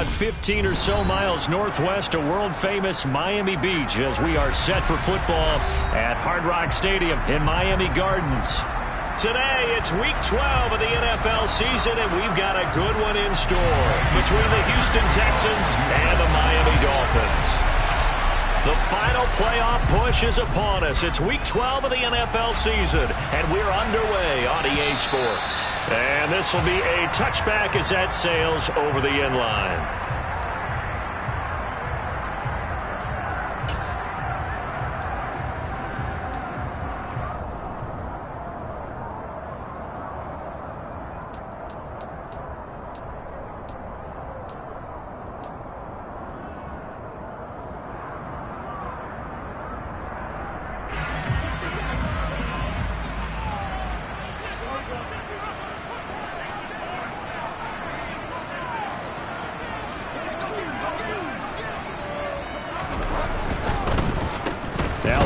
about 15 or so miles northwest of world-famous Miami Beach as we are set for football at Hard Rock Stadium in Miami Gardens. Today, it's Week 12 of the NFL season, and we've got a good one in store between the Houston Texans and the Miami Dolphins. The final playoff push is upon us. It's Week 12 of the NFL season, and we're underway on EA Sports. And this will be a touchback as that sails over the end line.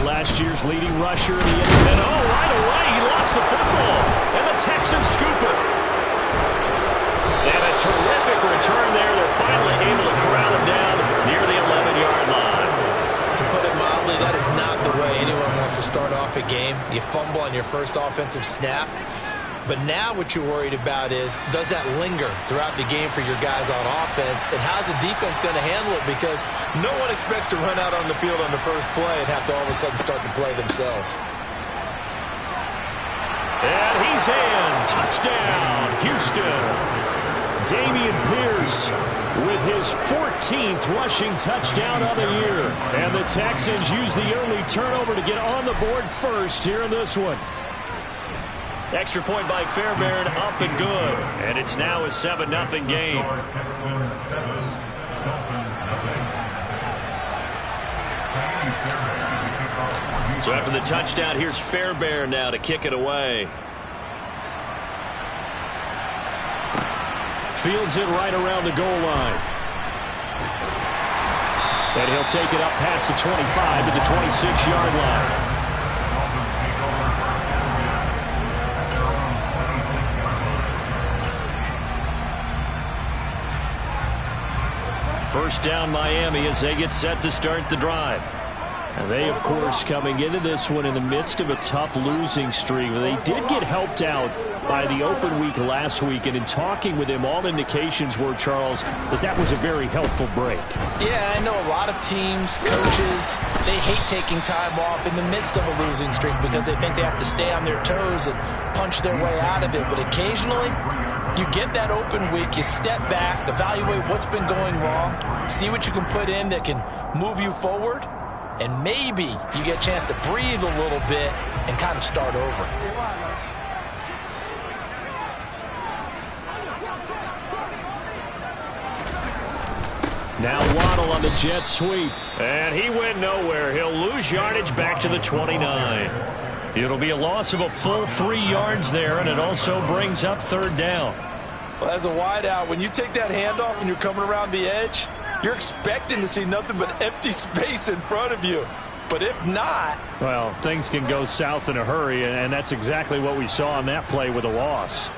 Last year's leading rusher in the NFL. Oh, right away, he lost the football. And the Texans scoop it. And a terrific return there. They're finally able to corral him down near the 11-yard line. To put it mildly, that is not the way anyone wants to start off a game. You fumble on your first offensive snap. But now what you're worried about is, does that linger throughout the game for your guys on offense? And how's the defense going to handle it? Because no one expects to run out on the field on the first play and have to all of a sudden start to play themselves. And he's in. Touchdown, Houston. Dameon Pierce with his 14th rushing touchdown of the year. And the Texans use the early turnover to get on the board first here in this one. Extra point by Fairbairn, up and good. And it's now a 7-0 game. So after the touchdown, here's Fairbairn now to kick it away. Fields it right around the goal line. And he'll take it up past the 25 to the 26-yard line. First down Miami as they get set to start the drive. And they, of course, coming into this one in the midst of a tough losing streak. They did get helped out by the open week last week, and in talking with him, all indications were, Charles, that was a very helpful break. Yeah, I know a lot of teams, coaches, they hate taking time off in the midst of a losing streak because they think they have to stay on their toes and punch their way out of it. But occasionally, you get that open week, you step back, evaluate what's been going wrong, see what you can put in that can move you forward, and maybe you get a chance to breathe a little bit and kind of start over. Now Waddle on the jet sweep, and he went nowhere. He'll lose yardage back to the 29. It'll be a loss of a full 3 yards there, and it also brings up third down. Well, as a wideout, when you take that handoff and you're coming around the edge, you're expecting to see nothing but empty space in front of you. But if not... well, things can go south in a hurry, and that's exactly what we saw on that play with a loss.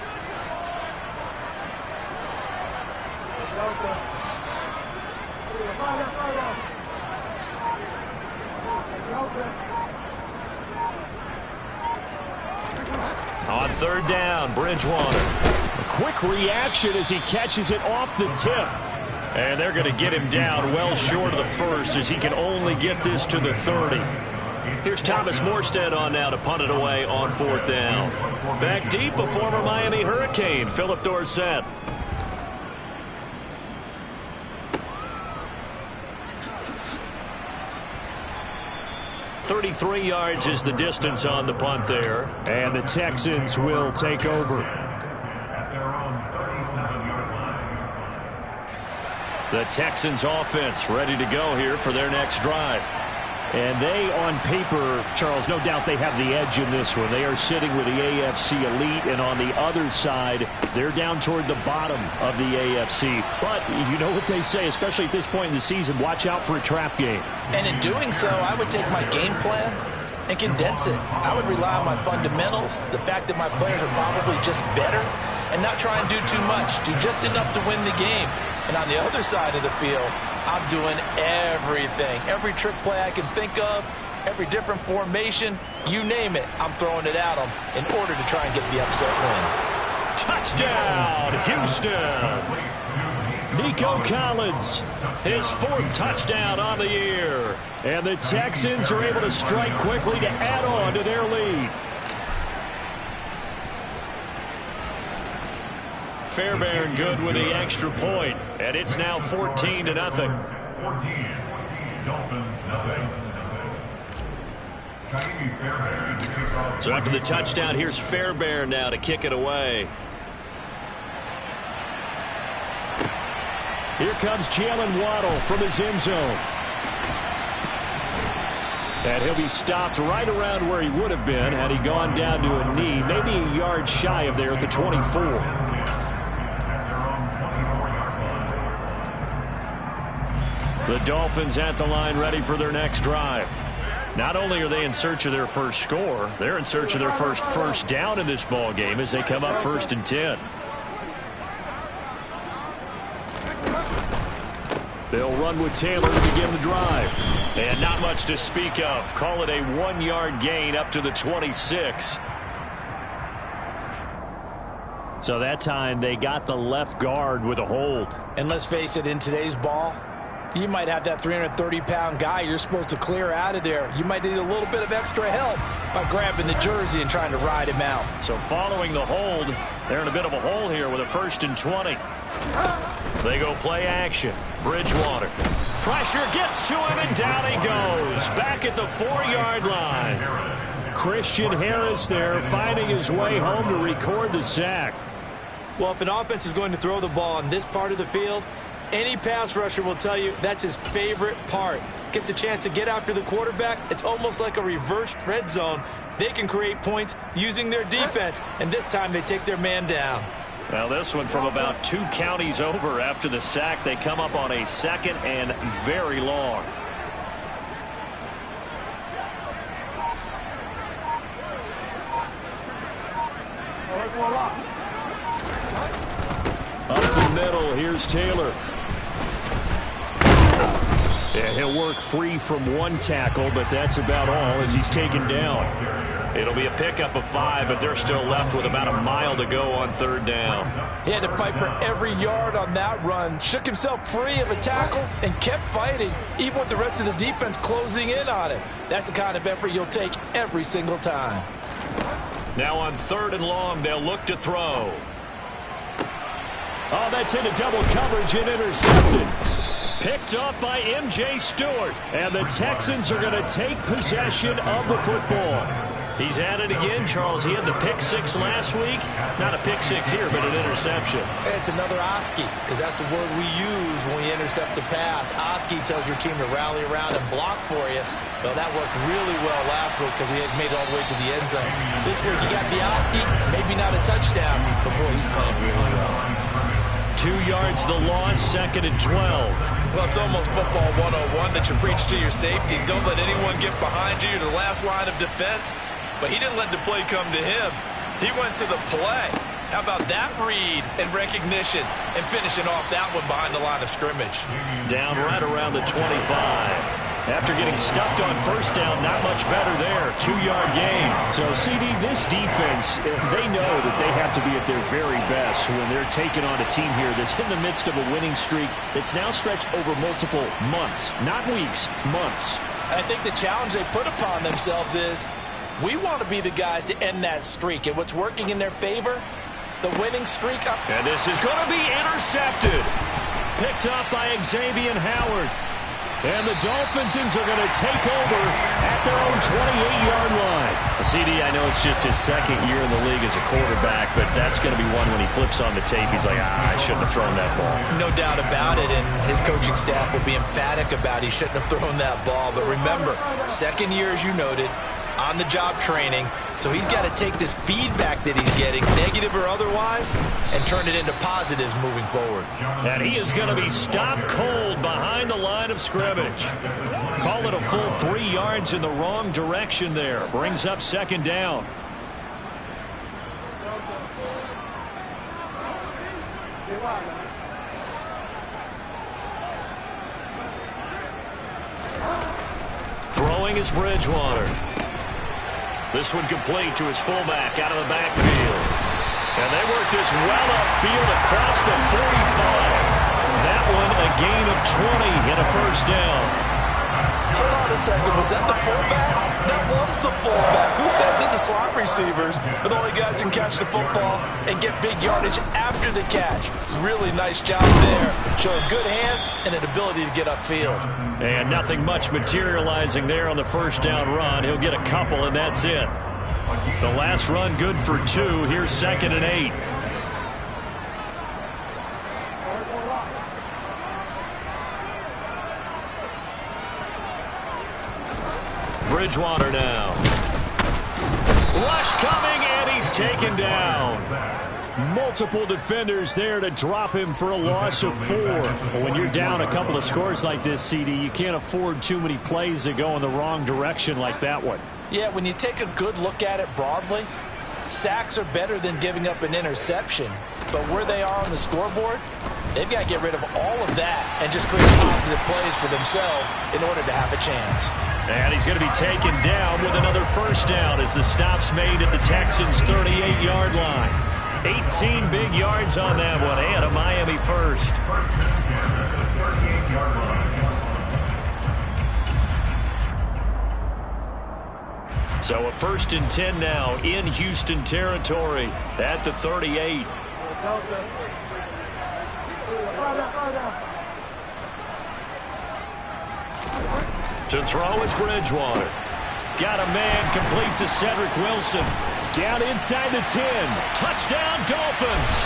On third down, Bridgewater. A quick reaction as he catches it off the tip. And they're going to get him down well short of the first as he can only get this to the 30. Here's Thomas Morstead on now to punt it away on fourth down. Back deep, a former Miami Hurricane, Philip Dorsett. .33 yards is the distance on the punt there. And the Texans will take over. The Texans offense ready to go here for their next drive. And they, on paper, Charles, no doubt they have the edge in this one. They are sitting with the AFC elite, and on the other side, they're down toward the bottom of the AFC. But you know what they say, especially at this point in the season, watch out for a trap game. And in doing so, I would take my game plan and condense it. I would rely on my fundamentals, the fact that my players are probably just better, and not try and do too much. Do just enough to win the game. And on the other side of the field, I'm doing everything. Every trick play I can think of, every different formation, you name it, I'm throwing it at them in order to try and get the upset win. Touchdown, Houston! Nico Collins, his 4th touchdown on the year. And the Texans are able to strike quickly to add on to their lead. Fairbairn good with the extra point, and it's now 14-0. 14. Dolphins, nothing. So after the touchdown, here's Fairbairn now to kick it away. Here comes Jalen Waddle from his end zone. And he'll be stopped right around where he would have been had he gone down to a knee, maybe a yard shy of there at the 24. The Dolphins at the line ready for their next drive. Not only are they in search of their first score, they're in search of their first down in this ball game as they come up 1st and 10. They'll run with Taylor to begin the drive. And not much to speak of. Call it a 1-yard gain up to the 26. So that time they got the left guard with a hold. And let's face it, in today's ball, you might have that 330-pound guy you're supposed to clear out of there. You might need a little bit of extra help by grabbing the jersey and trying to ride him out. So following the hold, they're in a bit of a hole here with a 1st and 20. They go play action. Bridgewater. Pressure gets to him, and down he goes. Back at the 4-yard line. Christian Harris there finding his way home to record the sack. Well, if an offense is going to throw the ball on this part of the field, any pass rusher will tell you that's his favorite part. Gets a chance to get after the quarterback. It's almost like a reversed red zone. They can create points using their defense, and this time they take their man down. Well, this one from about 2 counties over after the sack. They come up on a 2nd and very long. Up the middle, here's Taylor. Yeah, he'll work free from 1 tackle, but that's about all as he's taken down. It'll be a pickup of 5, but they're still left with about a mile to go on 3rd down. He had to fight for every yard on that run. Shook himself free of a tackle and kept fighting, even with the rest of the defense closing in on him. That's the kind of effort you'll take every single time. Now on 3rd and long, they'll look to throw. Oh, that's into double coverage and intercepted. Picked up by M.J. Stewart. And the Texans are going to take possession of the football. He's at it again, Charles. He had the pick 6 last week. Not a pick 6 here, but an interception. It's another Oski, because that's the word we use when we intercept a pass. Oski tells your team to rally around and block for you. Well, that worked really well last week because he had made it all the way to the end zone. This week he got the Oski, maybe not a touchdown, but boy, he's playing really well. 2 yards the loss, 2nd and 12. Well, it's almost football 101 that you preach to your safeties. Don't let anyone get behind you. You're the last line of defense. But he didn't let the play come to him. He went to the play. How about that read and recognition and finishing off that one behind the line of scrimmage? Down right around the 25. After getting stuffed on 1st down, not much better there. 2-yard gain. So, CD, this defense, they know that they have to be at their very best when they're taking on a team here that's in the midst of a winning streak that's now stretched over multiple months. Not weeks, months. I think the challenge they put upon themselves is we want to be the guys to end that streak. And what's working in their favor? The winning streak. And this is going to be intercepted. Picked up by Xavier Howard. And the Dolphins are going to take over at their own 28-yard line. CD, I know it's just his 2nd year in the league as a quarterback, but that's going to be one when he flips on the tape. He's like, I shouldn't have thrown that ball. No doubt about it, and his coaching staff will be emphatic about he shouldn't have thrown that ball. But remember, 2nd year, as you noted, on-the-job training. So he's got to take this feedback that he's getting, negative or otherwise, and turn it into positives moving forward. And he is going to be stopped cold behind the line of scrimmage. Call it a full 3 yards in the wrong direction there. Brings up second down. Throwing is Bridgewater. This one complete to his fullback out of the backfield. And they work this well upfield across the 45. That one a gain of 20 and a first down. Hold on a second. Was that the fullback? That was the fullback. Who says it? The slot receivers are the only guys who can catch the football and get big yardage after the catch. Really nice job there. Showing good hands and an ability to get upfield. And nothing much materializing there on the first down run. He'll get a couple, and that's it. The last run good for 2. Here's 2nd and 8. Bridgewater now. Rush coming, and he's taken down. Multiple defenders there to drop him for a loss of 4. But when you're down a couple of scores like this, CD, you can't afford too many plays that go in the wrong direction like that one. Yeah, when you take a good look at it broadly, sacks are better than giving up an interception. But where they are on the scoreboard, they've got to get rid of all of that and just create positive plays for themselves in order to have a chance. And he's going to be taken down with another first down as the stop's made at the Texans' 38-yard line. 18 big yards on that one, and a Miami first. So a 1st and 10 now in Houston territory at the 38. To throw is Bridgewater. Got a man complete to Cedric Wilson. Down inside the 10. Touchdown, Dolphins.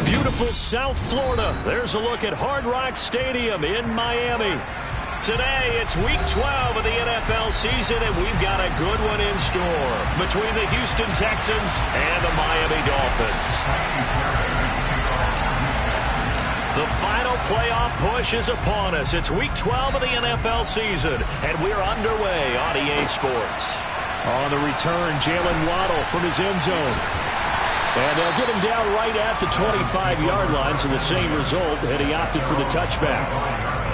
Beautiful South Florida. There's a look at Hard Rock Stadium in Miami. Today, it's Week 12 of the NFL season, and we've got a good one in store between the Houston Texans and the Miami Dolphins. The final playoff push is upon us. It's Week 12 of the NFL season, and we're underway on EA Sports. On the return, Jalen Waddle from his end zone. And they'll get him down right at the 25-yard line, so the same result, and he opted for the touchback.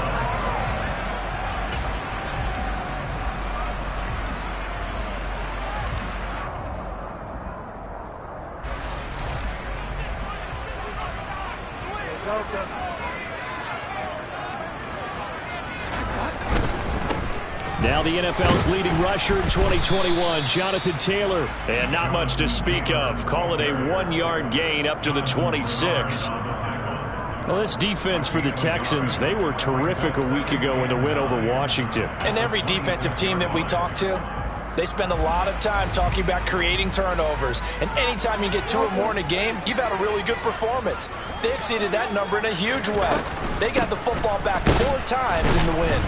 Now the NFL's leading rusher in 2021, Jonathan Taylor. And not much to speak of. Call it a 1-yard gain up to the 26. Well, this defense for the Texans, they were terrific a week ago in the win over Washington. And every defensive team that we talk to, they spend a lot of time talking about creating turnovers. And anytime you get 2 or more in a game, you've had a really good performance. They exceeded that number in a huge way. They got the football back 4 times in the win.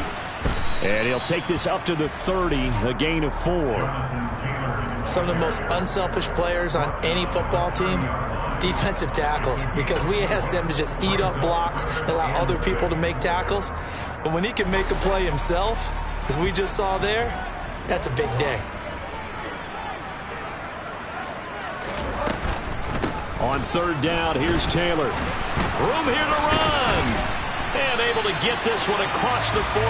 And he'll take this up to the 30, a gain of 4. Some of the most unselfish players on any football team, defensive tackles, because we ask them to just eat up blocks and allow other people to make tackles. But when he can make a play himself, as we just saw there, that's a big day. On 3rd down, here's Taylor. Room here to run. And able to get this one across the 45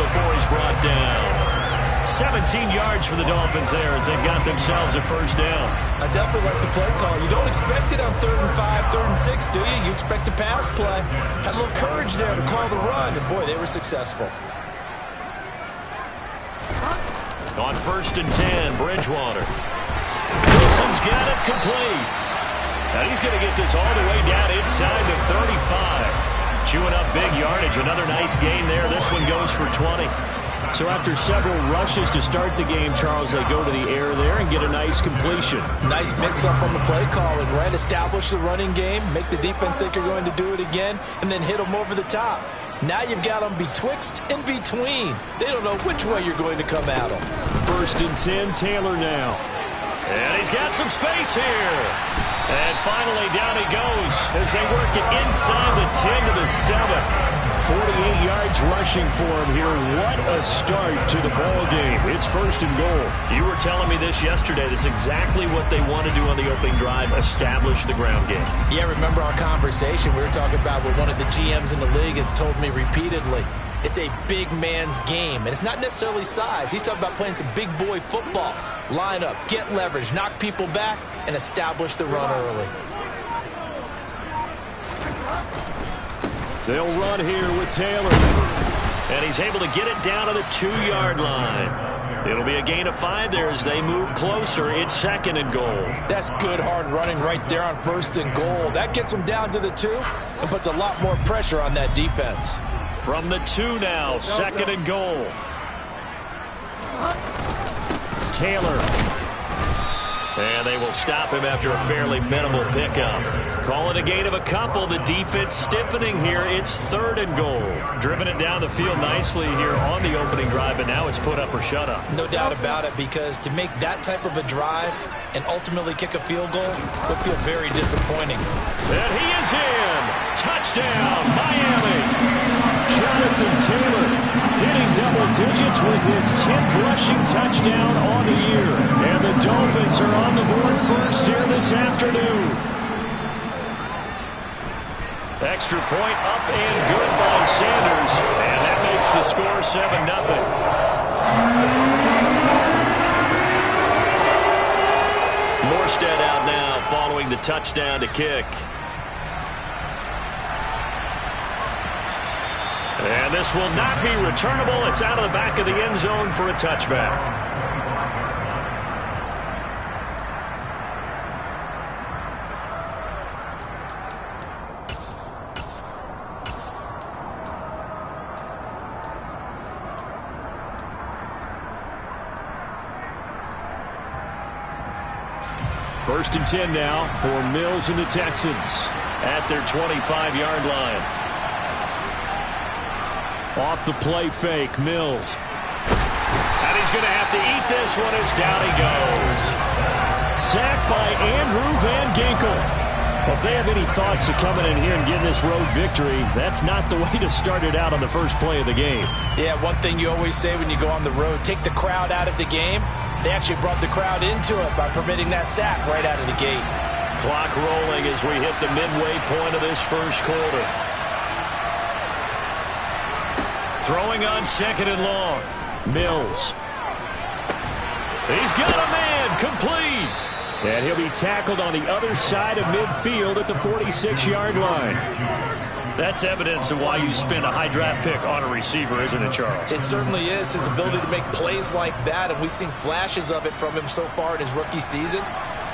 before he's brought down. 17 yards for the Dolphins there as they've got themselves a first down. I definitely like the play call. You don't expect it on 3rd and 5, 3rd and 6, do you? You expect a pass play. Had a little courage there to call the run, and boy, they were successful. On 1st and 10, Bridgewater. Wilson's got it complete. And he's going to get this all the way down inside the 35. Chewing up big yardage. Another nice gain there. This one goes for 20. So after several rushes to start the game, Charles, they go to the air there and get a nice completion. Nice mix-up on the play calling, right? Establish the running game, make the defense think you're going to do it again, and then hit them over the top. Now you've got them betwixt and between. They don't know which way you're going to come at them. 1st and 10, Taylor now. And he's got some space here. And finally, down he goes as they work it inside the 10 to the 7. 48 yards rushing for him here. What a start to the ball game. It's 1st and goal. You were telling me this yesterday. This is exactly what they want to do on the opening drive, establish the ground game. Yeah, remember our conversation? We were talking about what one of the GMs in the league has told me repeatedly. It's a big man's game, and it's not necessarily size. He's talking about playing some big boy football. Line up, get leverage, knock people back, and establish the run early. They'll run here with Taylor. And he's able to get it down to the 2-yard line. It'll be a gain of 5 there as they move closer. It's 2nd and goal. That's good hard running right there on 1st and goal. That gets them down to the 2 and puts a lot more pressure on that defense. From the 2 now, 2nd and goal. Taylor. And they will stop him after a fairly minimal pickup. Call it a gain of a couple. The defense stiffening here. It's 3rd and goal. Driven it down the field nicely here on the opening drive, and now it's put up or shut up. No doubt about it, because to make that type of a drive and ultimately kick a field goal would feel very disappointing. And he is in. Touchdown, Miami. Jonathan Taylor hitting double digits with his 10th rushing touchdown on the year. And the Dolphins are on the board first here this afternoon. Extra point up and good by Sanders. And that makes the score 7-0. Morstead out now following the touchdown to kick. And this will not be returnable. It's out of the back of the end zone for a touchback. First and 10 now for Mills and the Texans at their 25-yard line. Off the play fake, Mills. And he's going to have to eat this one as down he goes. Sacked by Andrew Van Ginkel. Well, if they have any thoughts of coming in here and getting this road victory, that's not the way to start it out on the first play of the game. Yeah, one thing you always say when you go on the road, take the crowd out of the game. They actually brought the crowd into it by permitting that sack right out of the gate. Clock rolling as we hit the midway point of this first quarter. Throwing on second and long. Mills. He's got a man, complete. And he'll be tackled on the other side of midfield at the 46-yard line. That's evidence of why you spend a high draft pick on a receiver, isn't it, Charles? It certainly is. His ability to make plays like that, and we've seen flashes of it from him so far in his rookie season.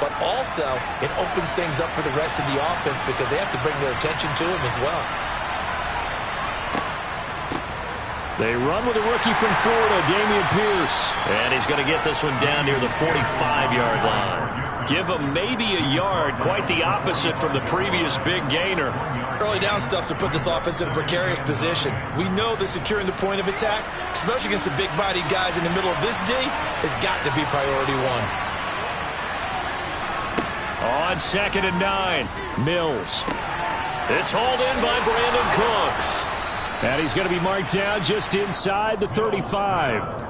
But also, it opens things up for the rest of the offense because they have to bring their attention to him as well. They run with a rookie from Florida, Dameon Pierce. And he's going to get this one down near the 45-yard line. Give him maybe a yard, quite the opposite from the previous big gainer. Early down stuffs will put this offense in a precarious position. We know that securing the point of attack, especially against the big-bodied guys in the middle of this D, has got to be priority one. On second and 9, Mills. It's hauled in by Brandon Cooks. And he's going to be marked down just inside the 35.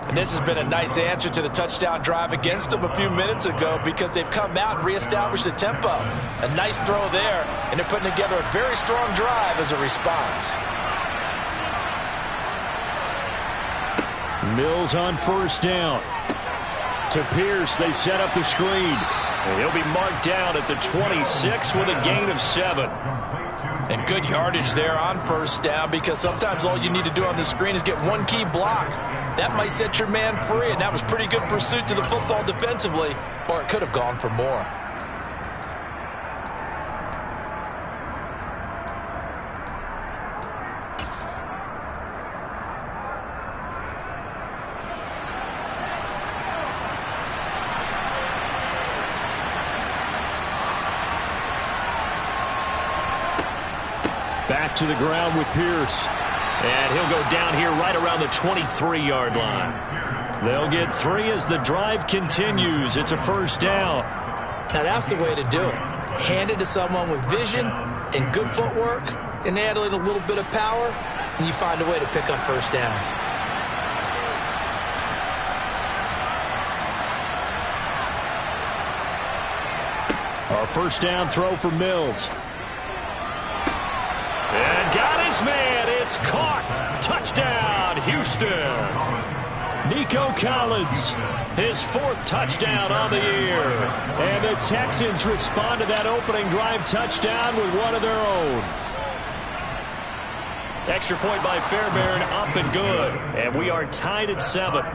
And this has been a nice answer to the touchdown drive against them a few minutes ago because they've come out and reestablished the tempo. A nice throw there, and they're putting together a very strong drive as a response. Mills on first down. To Pierce, they set up the screen. And he'll be marked down at the 26 with a gain of 7. And good yardage there on first down because sometimes all you need to do on the screen is get one key block. That might set your man free, and that was pretty good pursuit to the football defensively, or it could have gone for more. Back to the ground with Pierce. And he'll go down here right around the 23-yard line. They'll get 3 as the drive continues. It's a first down. Now that's the way to do it. Hand it to someone with vision and good footwork, and add in a little bit of power, and you find a way to pick up first downs. A first down throw for Mills. And got his man. It's caught. Touchdown, Houston. Nico Collins, his 4th touchdown on the year. And the Texans respond to that opening drive touchdown with one of their own. Extra point by Fairbairn, up and good. And we are tied at 7.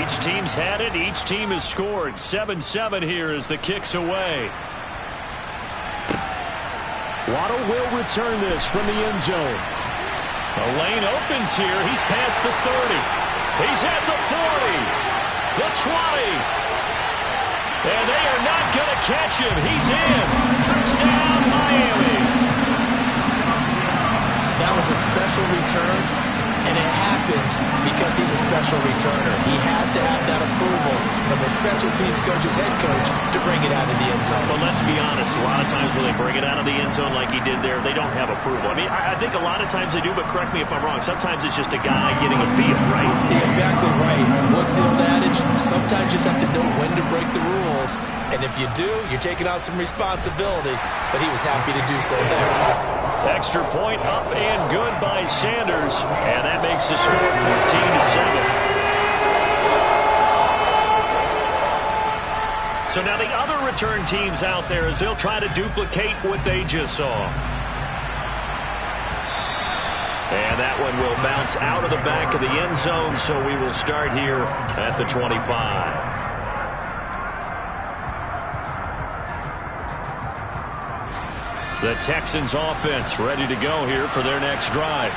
Each team's had it. Each team has scored. 7-7 here as the kick's away. Waddle will return this from the end zone. The lane opens here. He's past the 30. He's at the 40. The 20. And they are not going to catch him. He's in. Touchdown, Miami. That was a special return, and it happened because he's a special returner. He has to have that approval from his special teams coach's head coach to bring it out of the end zone. But let's be honest, a lot of times when they bring it out of the end zone like he did there, they don't have approval. I mean, I think a lot of times they do, but correct me if I'm wrong. Sometimes it's just a guy getting a feel, right? Yeah, exactly right. What's the old adage? Sometimes you just have to know when to break the rules. And if you do, you're taking on some responsibility. But he was happy to do so there. Extra point up and good by Sanders. And that makes the score 14-7. So now the other return teams out there as they'll try to duplicate what they just saw. And that one will bounce out of the back of the end zone, so we will start here at the 25. The Texans offense ready to go here for their next drive.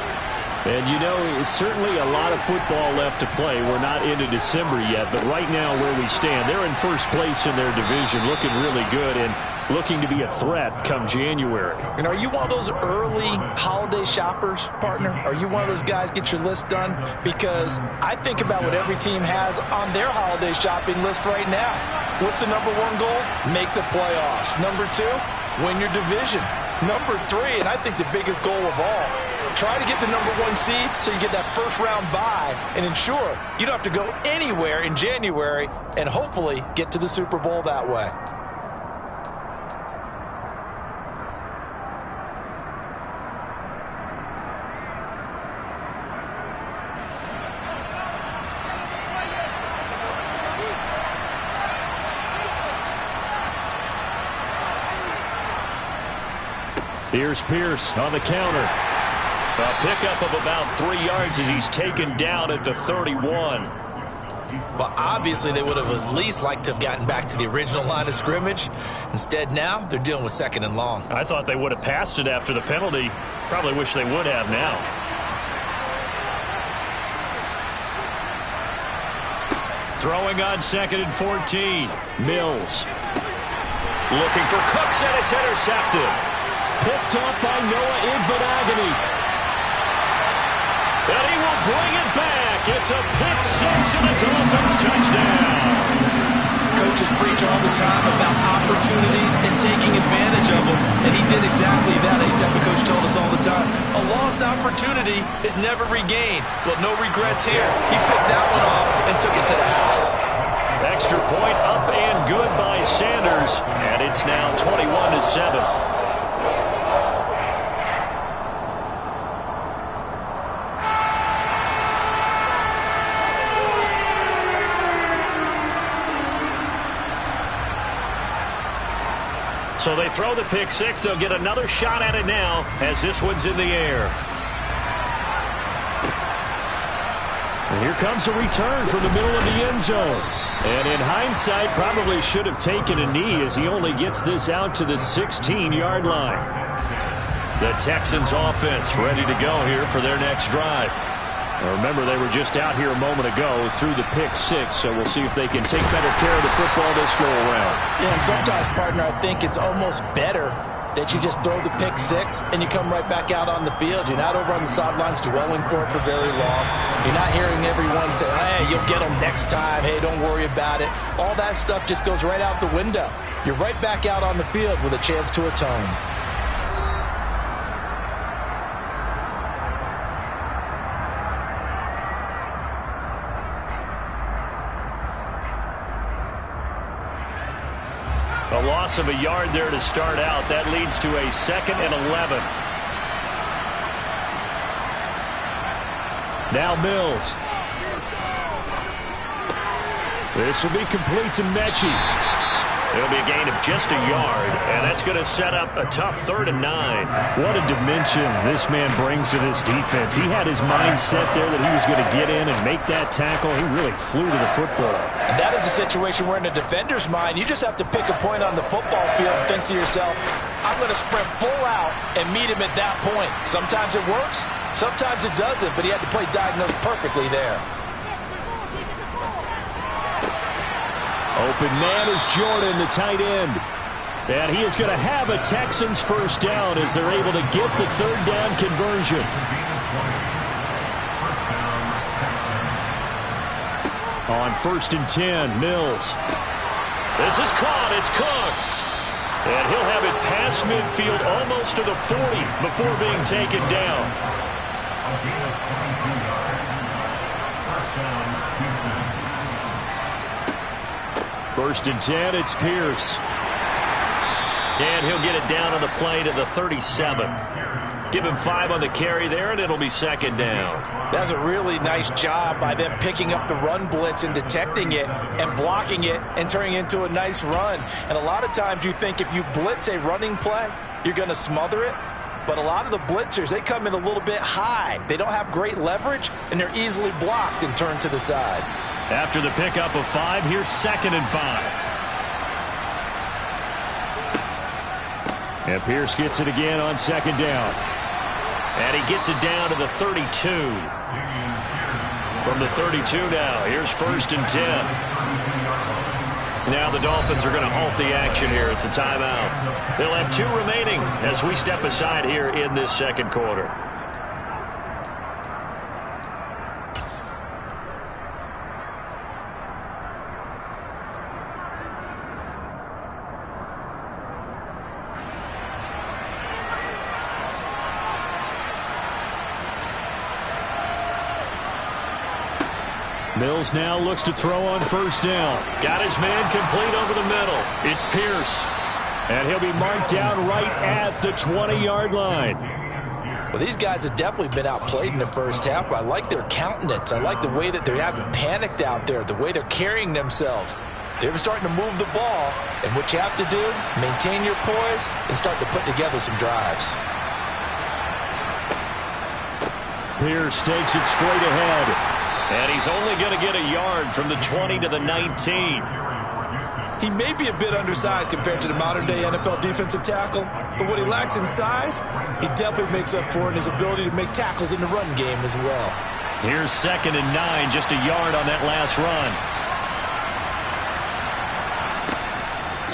And, you know, it's certainly a lot of football left to play. We're not into December yet, but right now where we stand, they're in first place in their division, looking really good. And looking to be a threat come January. And are you one of those early holiday shoppers, partner? Are you one of those guys get your list done? Because I think about what every team has on their holiday shopping list right now. What's the number one goal? Make the playoffs. Number 2, win your division. Number 3, and I think the biggest goal of all, try to get the number 1 seed so you get that first round bye and ensure you don't have to go anywhere in January and hopefully get to the Super Bowl that way. Here's Pierce on the counter. A pickup of about 3 yards as he's taken down at the 31. Well, obviously they would have at least liked to have gotten back to the original line of scrimmage. Instead, now they're dealing with 2nd and long. I thought they would have passed it after the penalty. Probably wish they would have now. Throwing on 2nd and 14. Mills. Looking for Cooks, and it's intercepted. Picked up by Noah Igbinoghene. And he will bring it back. It's a pick 6 and a Dolphins touchdown. Coaches preach all the time about opportunities and taking advantage of them, and he did exactly that. The coach told us all the time, a lost opportunity is never regained. Well, no regrets here. He picked that one off and took it to the house. Extra point up and good by Sanders, and it's now 21-7. So they throw the pick 6. They'll get another shot at it now as this one's in the air. And here comes a return from the middle of the end zone. And in hindsight, probably should have taken a knee as he only gets this out to the 16-yard line. The Texans offense ready to go here for their next drive. Now remember, they were just out here a moment ago through the pick 6, so we'll see if they can take better care of the football this go-around. Yeah, and sometimes, partner, I think it's almost better that you just throw the pick 6 and you come right back out on the field. You're not over on the sidelines dwelling for it for very long. You're not hearing everyone say, hey, you'll get them next time. Hey, don't worry about it. All that stuff just goes right out the window. You're right back out on the field with a chance to atone. A loss of a yard there to start out. That leads to a 2nd and 11. Now Mills. This will be complete to Mechie. It'll be a gain of just a yard, and that's going to set up a tough 3rd and 9. What a dimension this man brings to this defense. He had his mind set there that he was going to get in and make that tackle. He really flew to the football. And that is a situation where in a defender's mind, you just have to pick a point on the football field and think to yourself, I'm going to sprint full out and meet him at that point. Sometimes it works, sometimes it doesn't, but he had to play diagnosed perfectly there. Open man is Jordan, the tight end. And he is going to have a Texans first down as they're able to get the 3rd down conversion. On 1st and 10, Mills. This is caught. It's Cooks. And he'll have it past midfield almost to the 40 before being taken down. 1st and 10, it's Pierce. And he'll get it down on the play to the 37. Give him 5 on the carry there, and it'll be 2nd down. That's a really nice job by them picking up the run blitz and detecting it and blocking it and turning it into a nice run. And a lot of times you think if you blitz a running play, you're going to smother it. But a lot of the blitzers, they come in a little bit high. They don't have great leverage, and they're easily blocked and turned to the side. After the pickup of 5, here's 2nd and 5. And Pierce gets it again on 2nd down. And he gets it down to the 32. From the 32 now, here's 1st and 10. Now the Dolphins are going to halt the action here. It's a timeout. They'll have 2 remaining as we step aside here in this second quarter. Mills now looks to throw on first down. Got his man complete over the middle. It's Pierce. And he'll be marked down right at the 20-yard line. Well, these guys have definitely been outplayed in the first half, but I like their countenance. I like the way that they haven't panicked out there, the way they're carrying themselves. They're starting to move the ball, and what you have to do, maintain your poise and start to put together some drives. Pierce takes it straight ahead. And he's only going to get a yard from the 20 to the 19. He may be a bit undersized compared to the modern-day NFL defensive tackle, but what he lacks in size, he definitely makes up for in his ability to make tackles in the run game as well. Here's 2nd and 9, just a yard on that last run.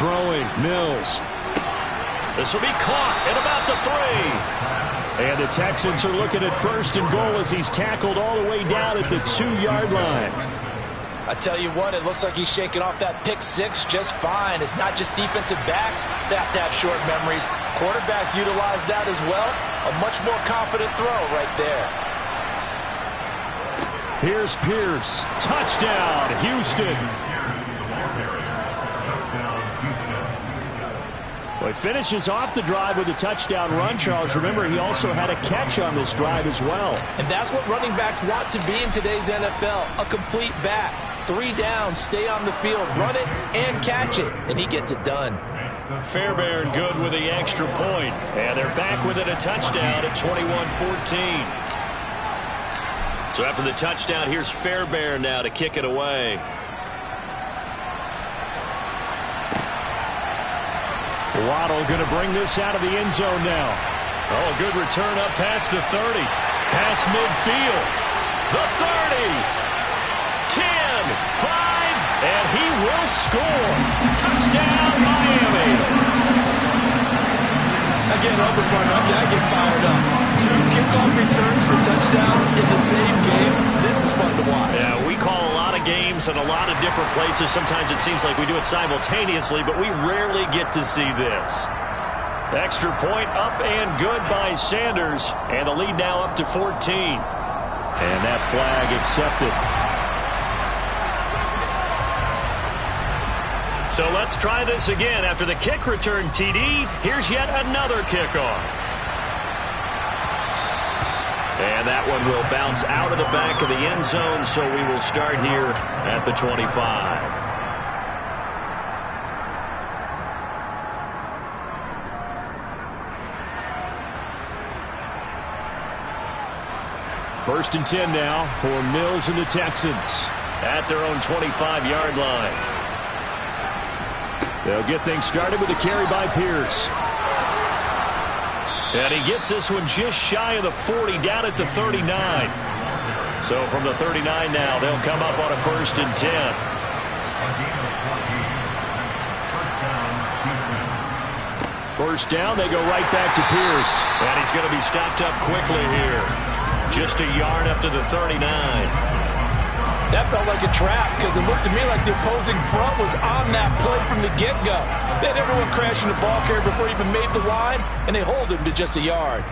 Throwing, Mills. This will be caught at about the 3. And the Texans are looking at 1st and goal as he's tackled all the way down at the 2-yard line. I tell you what, it looks like he's shaking off that pick 6 just fine. It's not just defensive backs that have to have short memories. Quarterbacks utilize that as well. A much more confident throw right there. Here's Pierce. Touchdown, Houston. Well, he finishes off the drive with a touchdown run, Charles. Remember, he also had a catch on this drive as well. And that's what running backs want to be in today's NFL, a complete back. 3 downs, stay on the field, run it, and catch it. And he gets it done. Fairbairn good with the extra point. And they're back with it, a touchdown at 21-14. So after the touchdown, here's Fairbairn now to kick it away. Waddle going to bring this out of the end zone now. Oh, good return up past the 30. Past midfield. The 30. 10, 5, and he will score. Touchdown, Miami. Again, on the front, I get fired up. 2 kickoff returns for touchdowns in the same game. This is fun to watch. Yeah, we call a lot of games in a lot of different places. Sometimes it seems like we do it simultaneously, but we rarely get to see this. Extra point up and good by Sanders, and the lead now up to 14. And that flag accepted. So let's try this again. After the kick return TD, here's yet another kickoff. And that one will bounce out of the back of the end zone, so we will start here at the 25. First and 10 now for Mills and the Texans. At their own 25-yard line. They'll get things started with a carry by Pierce. And he gets this one just shy of the 40, down at the 39. So from the 39 now, they'll come up on a 1st and 10. First down, they go right back to Pierce. And he's going to be stopped up quickly here. Just a yard up to the 39. That felt like a trap because it looked to me like the opposing front was on that play from the get-go. They had everyone crashing the ball carrier before he even made the line, and they hold him to just a yard.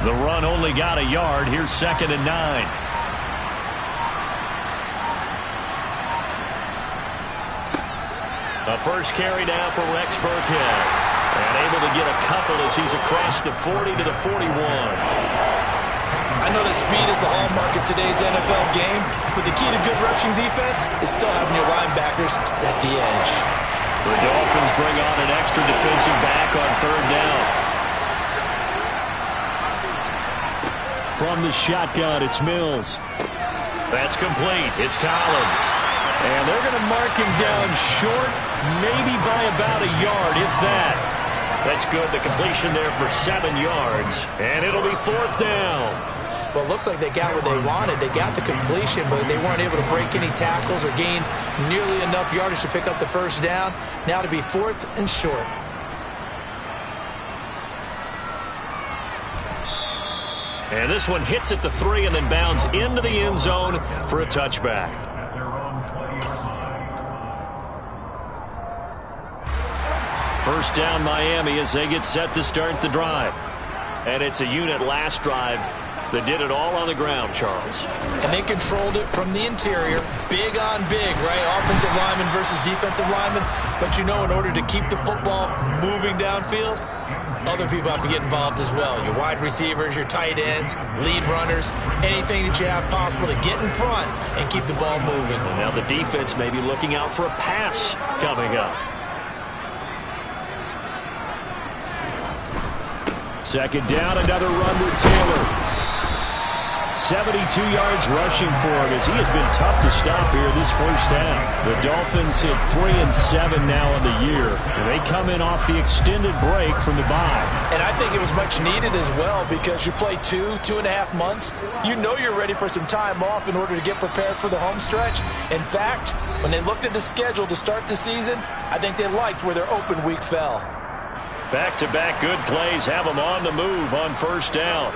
The run only got a yard. Here's 2nd and 9. A first carry down for Rex Burkhead. And able to get a couple as he's across the 40 to the 41. I know that speed is the hallmark of today's NFL game, but the key to good rushing defense is still having your linebackers set the edge. The Dolphins bring on an extra defensive back on 3rd down. From the shotgun, it's Mills. That's complete. It's Collins. And they're going to mark him down short, maybe by about a yard, if that. That's good. The completion there for 7 yards. And it'll be 4th down. Well, it looks like they got what they wanted. They got the completion, but they weren't able to break any tackles or gain nearly enough yardage to pick up the first down. Now to be 4th and short. And this one hits at the 3 and then bounds into the end zone for a touchback. First down Miami as they get set to start the drive. And it's a unit last drive that did it all on the ground, Charles. And they controlled it from the interior. Big on big, right? Offensive lineman versus defensive lineman. But you know, in order to keep the football moving downfield, other people have to get involved as well. Your wide receivers, your tight ends, lead runners, anything that you have possible to get in front and keep the ball moving. And now the defense may be looking out for a pass coming up. Second down, another run with Taylor. 72 yards rushing for him as he has been tough to stop here this first half. The Dolphins hit 3-7 now on the year. And they come in off the extended break from the bye. And I think it was much needed as well because you play 2.5 months. You know you're ready for some time off in order to get prepared for the home stretch. In fact, when they looked at the schedule to start the season, I think they liked where their open week fell. Back-to-back good plays have them on the move on first down.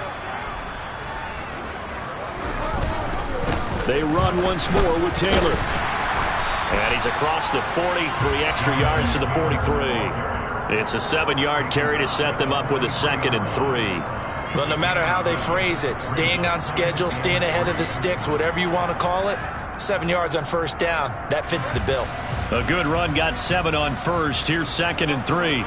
They run once more with Taylor. And he's across the 40, 3 extra yards to the 43. It's a 7-yard carry to set them up with a 2nd and 3. Well, no matter how they phrase it, staying on schedule, staying ahead of the sticks, whatever you want to call it, 7 yards on first down, that fits the bill. A good run got 7 on first. Here's 2nd and 3.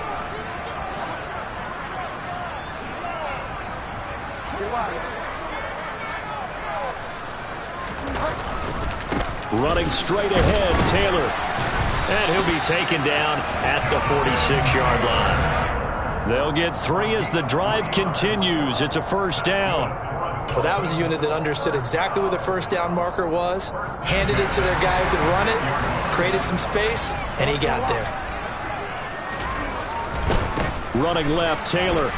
Running straight ahead, Taylor. And he'll be taken down at the 46-yard line. They'll get 3 as the drive continues. It's a first down. Well, that was a unit that understood exactly where the first down marker was, handed it to their guy who could run it, created some space, and he got there. Running left, Taylor.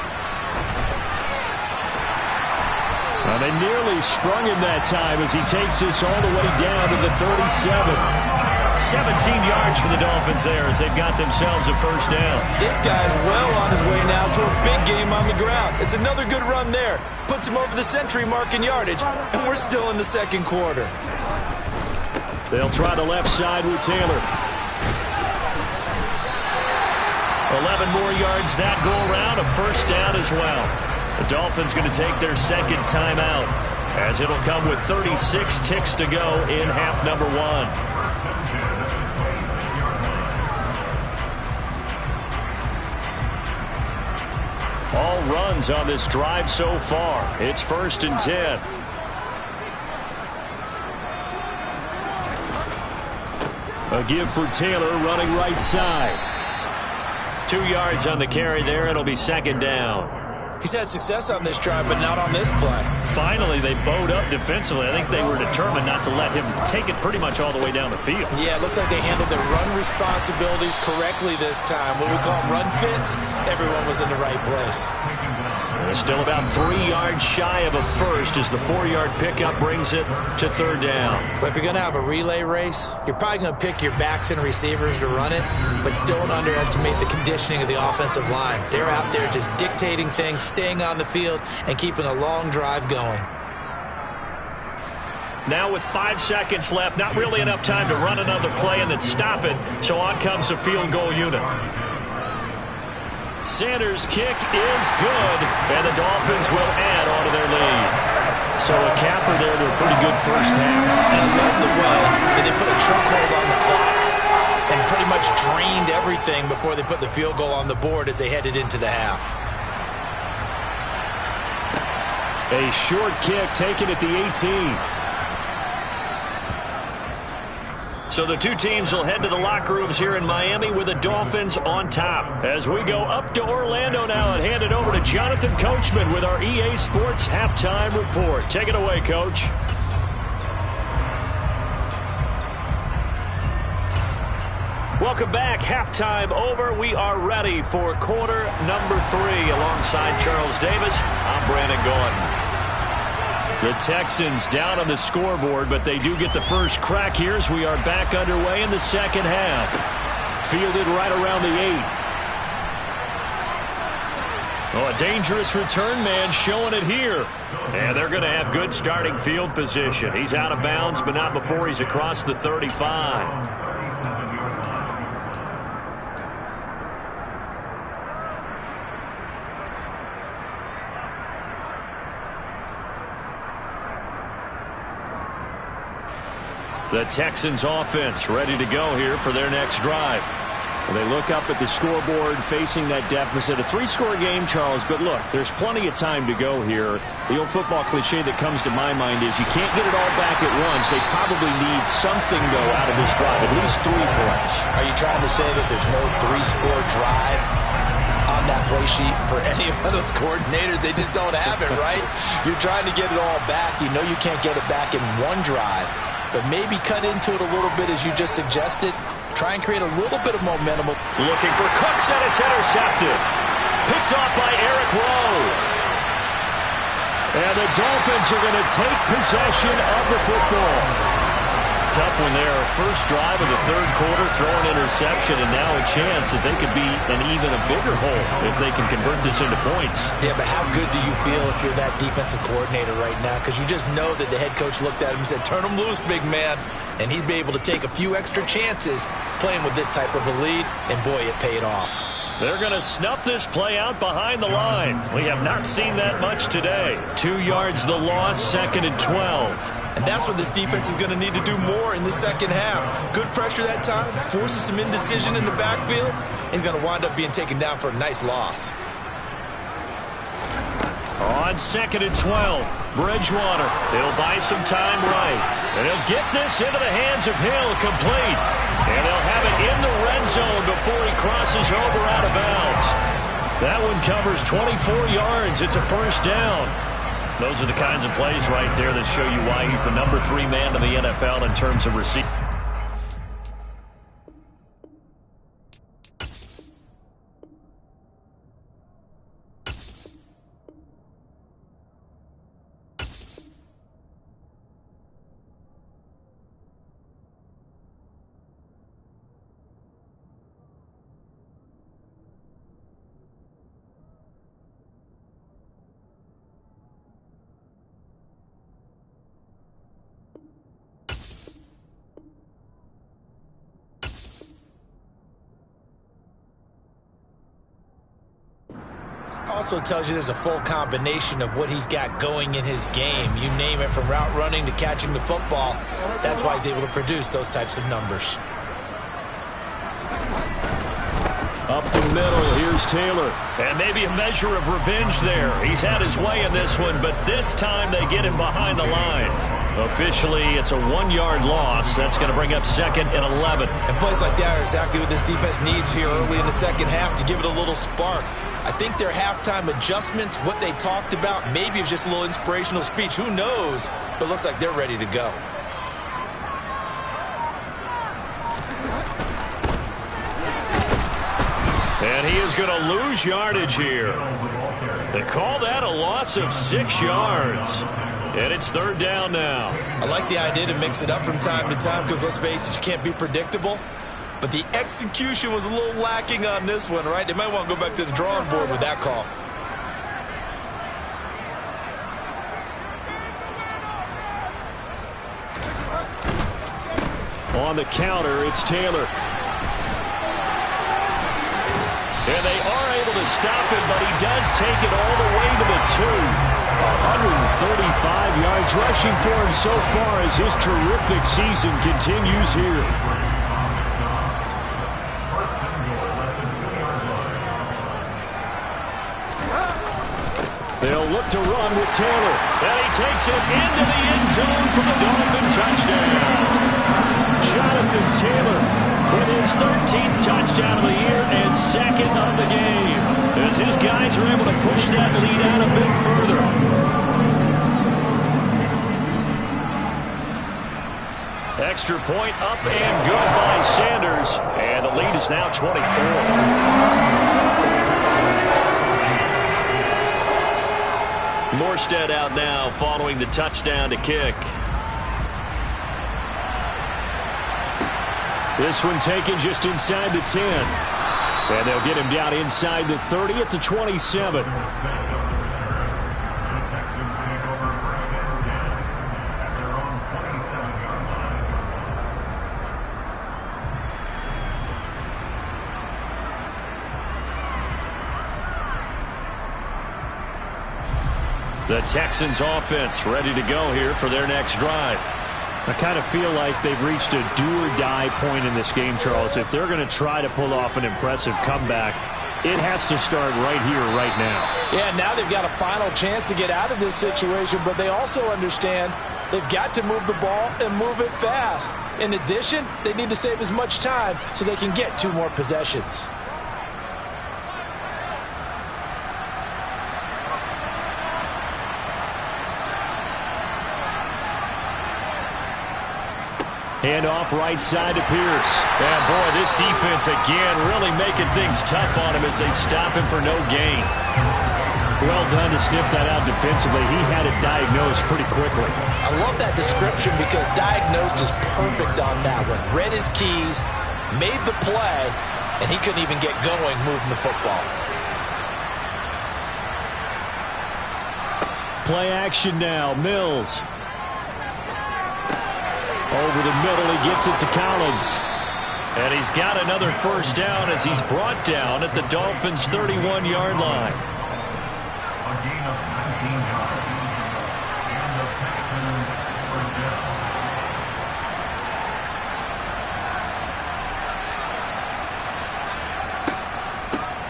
And they nearly sprung him that time as he takes this all the way down to the 37. 17 yards for the Dolphins there as they've got themselves a first down. This guy's well on his way now to a big game on the ground. It's another good run there. Puts him over the century mark in yardage, and we're still in the second quarter. They'll try the left side with Taylor. 11 more yards that go around, a first down as well. The Dolphins going to take their second timeout as it'll come with 36 ticks to go in half number 1. All runs on this drive so far. It's 1st and 10. A give for Taylor running right side. 2 yards on the carry there. It'll be 2nd down. He's had success on this drive, but not on this play. Finally, they bowed up defensively. I think they were determined not to let him take it pretty much all the way down the field. Yeah, it looks like they handled their run responsibilities correctly this time. What we call run fits, everyone was in the right place. They're still about 3 yards shy of a first as the 4-yard pickup brings it to 3rd down. But if you're going to have a relay race, you're probably going to pick your backs and receivers to run it, but don't underestimate the conditioning of the offensive line. They're out there just dictating things, staying on the field, and keeping a long drive going. Now with 5 seconds left, not really enough time to run another play and then stop it, so on comes the field goal unit. Sanders' kick is good, and the Dolphins will add on to their lead. So a capper there to a pretty good first half. And I love the way that they put a chokehold on the clock and pretty much drained everything before they put the field goal on the board as they headed into the half. A short kick taken at the 18. So the two teams will head to the locker rooms here in Miami with the Dolphins on top. As we go up to Orlando now and hand it over to Jonathan Coachman with our EA Sports Halftime Report. Take it away, Coach. Welcome back. Halftime over. We are ready for quarter number 3. Alongside Charles Davis, I'm Brandon Gaudin. The Texans down on the scoreboard, but they do get the first crack here as we are back underway in the second half. Fielded right around the 8. Oh, a dangerous return man showing it here. And they're going to have good starting field position. He's out of bounds, but not before he's across the 35. The Texans offense ready to go here for their next drive. Well, they look up at the scoreboard facing that deficit. A 3-score game, Charles, but look, there's plenty of time to go here. The old football cliche that comes to my mind is you can't get it all back at once. They probably need something, though, out of this drive, at least 3 points. Are you trying to say that there's no 3-score drive on that play sheet for any of those coordinators? They just don't have it, right? You're trying to get it all back. You know you can't get it back in one drive, but maybe cut into it a little bit as you just suggested. Try and create a little bit of momentum. Looking for Cooks, and it's intercepted. Picked off by Eric Rowe. And the Dolphins are going to take possession of the football. Tough one there. First drive of the third quarter, throwing interception, and now a chance that they could be an even a bigger hole if they can convert this into points. Yeah, but how good do you feel if you're that defensive coordinator right now? Because you just know that the head coach looked at him and said, turn him loose, big man. And he'd be able to take a few extra chances playing with this type of a lead, and boy, it paid off. They're going to snuff this play out behind the line. We have not seen that much today. 2 yards the loss, 2nd and 12. And that's what this defense is going to need to do more in the second half. Good pressure that time, forces some indecision in the backfield. He's going to wind up being taken down for a nice loss. On 2nd and 12, Bridgewater. He'll buy some time right. And he'll get this into the hands of Hill, complete. And they'll have it in the red zone before he crosses over out of bounds. That one covers 24 yards. It's a first down. Those are the kinds of plays right there that show you why he's the number 3 man in the NFL in terms of receiving. Also tells you there's a full combination of what he's got going in his game. You name it, from route running to catching the football. That's why he's able to produce those types of numbers. Up the middle, here's Taylor. And maybe a measure of revenge there. He's had his way in this one, but this time they get him behind the line. Officially, it's a 1-yard loss. That's going to bring up 2nd and 11. And plays like that are exactly what this defense needs here early in the second half to give it a little spark. I think their halftime adjustments, what they talked about, maybe it was just a little inspirational speech. Who knows? But it looks like they're ready to go. And he is going to lose yardage here. They call that a loss of 6 yards. And it's 3rd down now. I like the idea to mix it up from time to time because, let's face it, you can't be predictable. But the execution was a little lacking on this one, right? They might want to go back to the drawing board with that call. On the counter, it's Taylor. And they are able to stop him, but he does take it all the way to the 2. 135 yards rushing for him so far as his terrific season continues here. They'll look to run with Taylor. And he takes it into the end zone for the Dolphin touchdown. Jonathan Taylor with his 13th touchdown of the year and 2nd of the game, as his guys are able to push that lead out a bit further. Extra point up and good by Sanders. And the lead is now 24. Morstead out now following the touchdown to kick. This one taken just inside the 10. And they'll get him down inside the 30 at the 27. The Texans offense ready to go here for their next drive. I kind of feel like they've reached a do-or-die point in this game, Charles. If they're going to try to pull off an impressive comeback, it has to start right here, right now. Yeah, now they've got a final chance to get out of this situation, but they also understand they've got to move the ball and move it fast. In addition, they need to save as much time so they can get 2 more possessions. Hand off right side to Pierce. And boy, this defense again really making things tough on him as they stop him for no gain. Well done to sniff that out defensively. He had it diagnosed pretty quickly. I love that description because diagnosed is perfect on that one. Read his keys, made the play, and he couldn't even get going moving the football. Play action now. Mills. Over the middle, he gets it to Collins. And he's got another first down as he's brought down at the Dolphins' 31-yard line. A gain of 19 yards. And the Texans first down.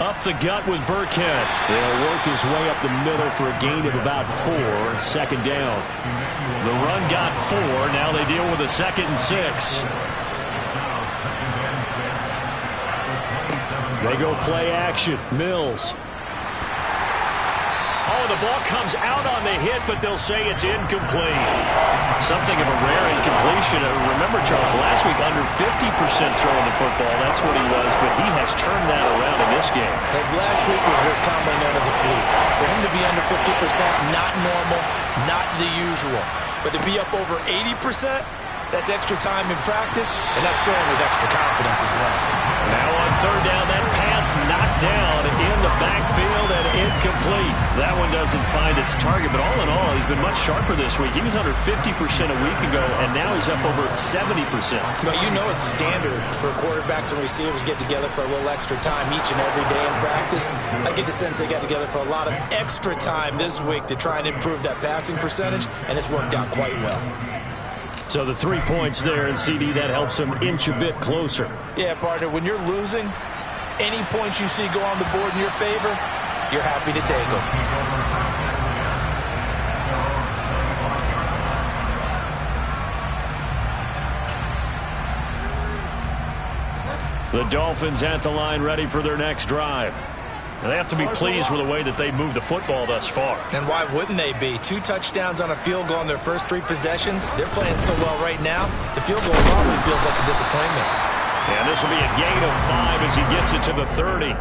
Up the gut with Burkhead. He'll work his way up the middle for a gain of about 4. Second down. The run got 4. Now they deal with a 2nd and 6. They go play action. Mills. Oh, the ball comes out on the hit, but they'll say it's incomplete. Something of a rare incompletion. Remember, Charles, last week under 50% throwing the football. That's what he was, but he has turned that around in this game. And last week was what's commonly known as a fluke. For him to be under 50%, not normal, not the usual. But to be up over 80%, that's extra time in practice, and that's throwing with extra confidence as well. Now on 3rd down, that pass knocked down in the backfield and incomplete. That one doesn't find its target, but all in all, he's been much sharper this week. He was under 50% a week ago, and now he's up over 70%. But you know it's standard for quarterbacks and receivers get together for a little extra time each and every day in practice. I get the sense they got together for a lot of extra time this week to try and improve that passing percentage, and it's worked out quite well. So the 3 points there, and CD, that helps them inch a bit closer. Yeah, partner, when you're losing, any points you see go on the board in your favor, you're happy to take them. The Dolphins at the line ready for their next drive. They have to be pleased with the way that they moved the football thus far. And why wouldn't they be? 2 touchdowns on a field goal in their first 3 possessions. They're playing so well right now, the field goal probably feels like a disappointment. And this will be a gain of 5 as he gets it to the 30.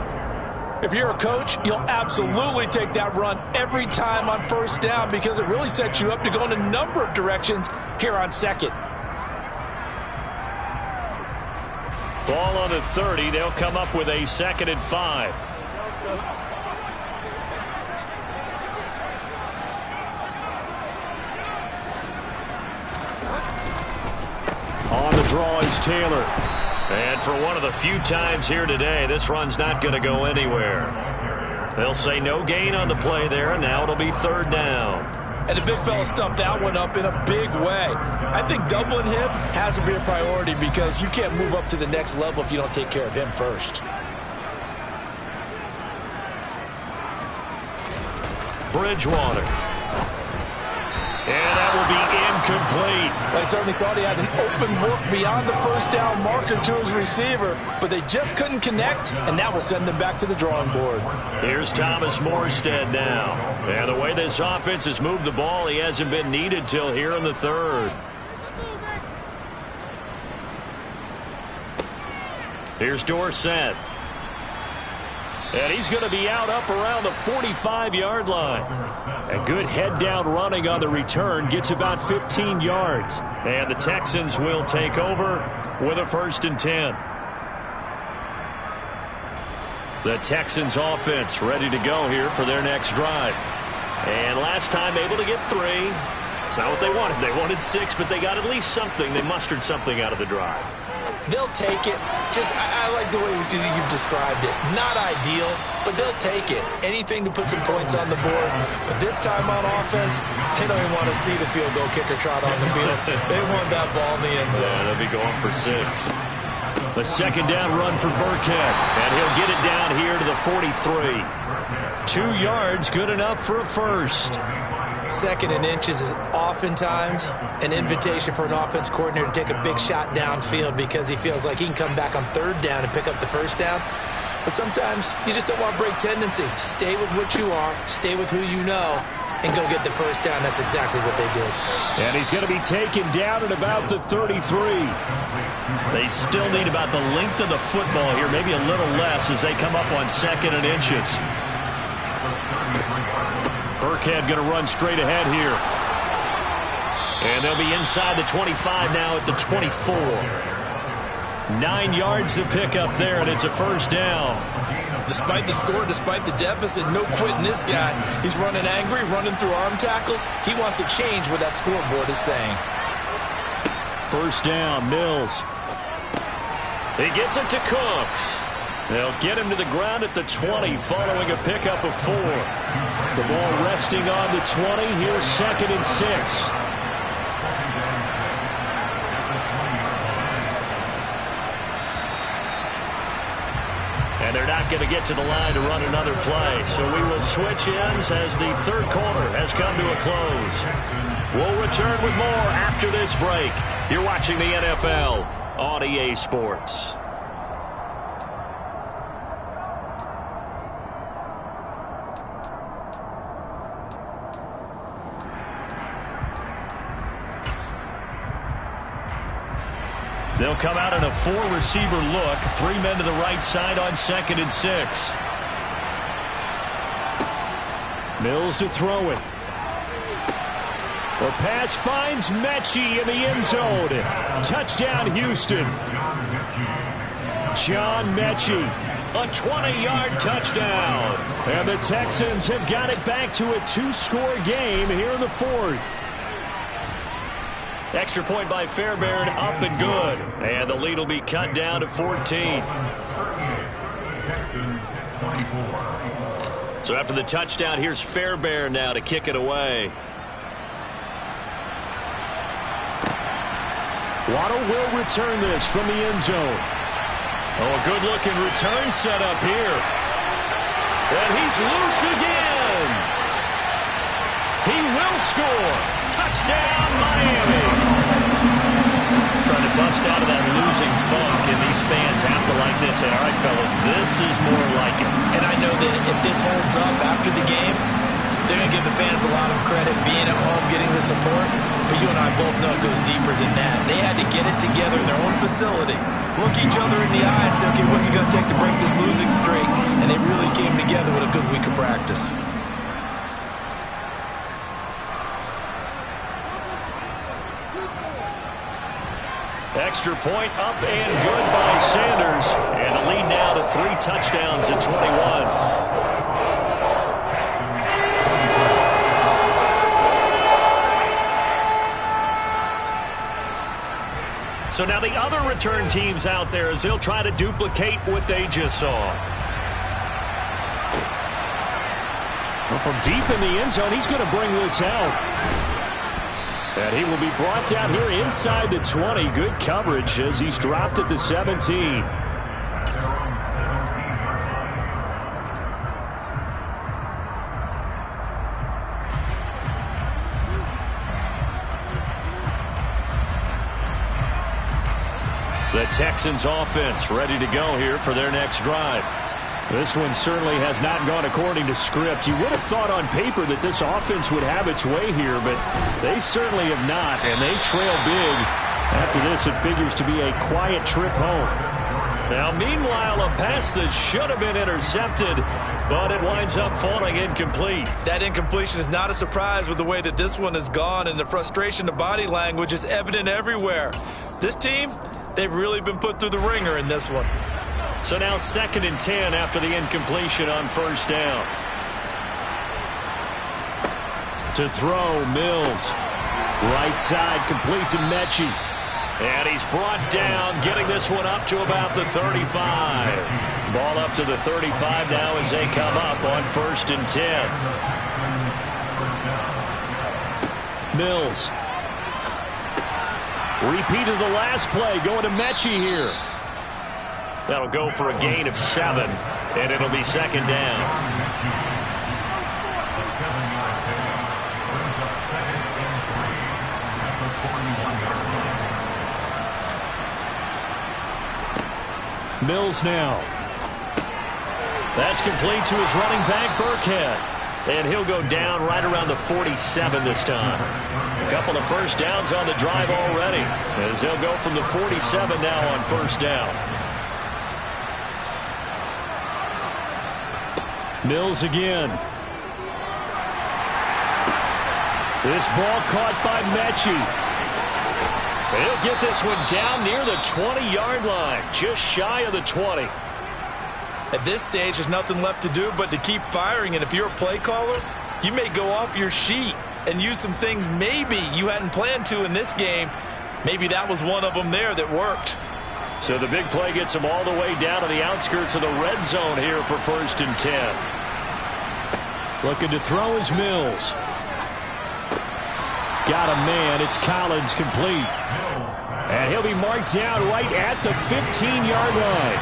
If you're a coach, you'll absolutely take that run every time on 1st down because it really sets you up to go in a number of directions here on 2nd. Ball on the 30. They'll come up with a 2nd and 5. On the draw is Taylor. And for one of the few times here today, this run's not going to go anywhere. They'll say no gain on the play there, and now it'll be 3rd down. And the big fella stuffed that one up in a big way. I think doubling him has to be a priority because you can't move up to the next level if you don't take care of him first. Bridgewater. And that will be incomplete. I certainly thought he had an open look beyond the 1st down marker to his receiver, but they just couldn't connect, and that will send them back to the drawing board. Here's Thomas Morstead now. And the way this offense has moved the ball, he hasn't been needed till here in the 3rd. Here's Dorsett. And he's going to be out up around the 45-yard line. A good head-down running on the return gets about 15 yards. And the Texans will take over with a 1st and 10. The Texans offense ready to go here for their next drive. And last time able to get 3. It's not what they wanted. They wanted 6, but they got at least something. They mustered something out of the drive. They'll take it. I like the way you've described it. Not ideal, but they'll take it. Anything to put some points on the board. But this time on offense, they don't even want to see the field goal kicker trot on the field. They want that ball in the end zone. Yeah, they'll be going for 6. The 2nd down run for Burkhead. And he'll get it down here to the 43. 2 yards, good enough for a 1st. 2nd and inches is oftentimes an invitation for an offense coordinator to take a big shot downfield because he feels like he can come back on 3rd down and pick up the 1st down. But sometimes you just don't want to break tendency. Stay with what you are, stay with who you know, and go get the 1st down. That's exactly what they did. And he's going to be taken down at about the 33. They still need about the length of the football here, maybe a little less as they come up on 2nd and inches. Burkhead going to run straight ahead here. And they'll be inside the 25 now at the 24. 9 yards to pick up there, and it's a 1st down. Despite the score, despite the deficit, no quitting this guy. He's running angry, running through arm tackles. He wants to change what that scoreboard is saying. 1st down, Mills. He gets it to Cooks. They'll get him to the ground at the 20 following a pickup of 4. The ball resting on the 20. Here's 2nd and 6. And they're not going to get to the line to run another play. So we will switch ends as the 3rd quarter has come to a close. We'll return with more after this break. You're watching the NFL on EA Sports. They'll come out in a 4-receiver look. 3 men to the right side on 2nd and 6. Mills to throw it. The pass finds Mechie in the end zone. Touchdown, Houston. John Mechie. A 20-yard touchdown. And the Texans have got it back to a 2-score game here in the 4th. Extra point by Fairbairn, up and good. And the lead will be cut down to 14. So after the touchdown, here's Fairbairn now to kick it away. Waddle will return this from the end zone. Oh, a good-looking return set up here. And he's loose again. He will score. Touchdown, Miami. Trying to bust out of that losing funk, and these fans have to like this. Say, all right, fellas, this is more like it. And I know that if this holds up after the game, they're going to give the fans a lot of credit being at home, getting the support. But you and I both know it goes deeper than that. They had to get it together in their own facility, look each other in the eye and say, okay, what's it going to take to break this losing streak? And they really came together with a good week of practice. Extra point up and good by Sanders. And the lead now to 3 touchdowns at 21. So now the other return teams out there as they'll try to duplicate what they just saw. Well, from deep in the end zone, he's going to bring this out. And he will be brought down here inside the 20. Good coverage as he's dropped at the 17. The Texans offense ready to go here for their next drive. This one certainly has not gone according to script. You would have thought on paper that this offense would have its way here, but they certainly have not, and they trail big. After this, it figures to be a quiet trip home. Now, meanwhile, a pass that should have been intercepted, but it winds up falling incomplete. That incompletion is not a surprise with the way that this one has gone, and the frustration, the body language is evident everywhere. This team, they've really been put through the ringer in this one. So now 2nd and 10 after the incompletion on 1st down. To throw, Mills. Right side, complete to Mechie. And he's brought down, getting this one up to about the 35. Ball up to the 35 now as they come up on 1st and 10. Mills. Repeat of the last play, going to Mechie here. That'll go for a gain of 7, and it'll be 2nd down. Mills now. That's complete to his running back, Burkhead. And he'll go down right around the 47 this time. A couple of 1st downs on the drive already, as they'll go from the 47 now on 1st down. Mills again. This ball caught by Mechie. He'll get this one down near the 20-yard line, just shy of the 20. At this stage, there's nothing left to do but to keep firing, and if you're a play caller, you may go off your sheet and use some things maybe you hadn't planned to in this game. Maybe that was one of them there that worked. So the big play gets him all the way down to the outskirts of the red zone here for 1st and 10. Looking to throw is Mills. Got a man. It's Collins, complete. And he'll be marked down right at the 15-yard line.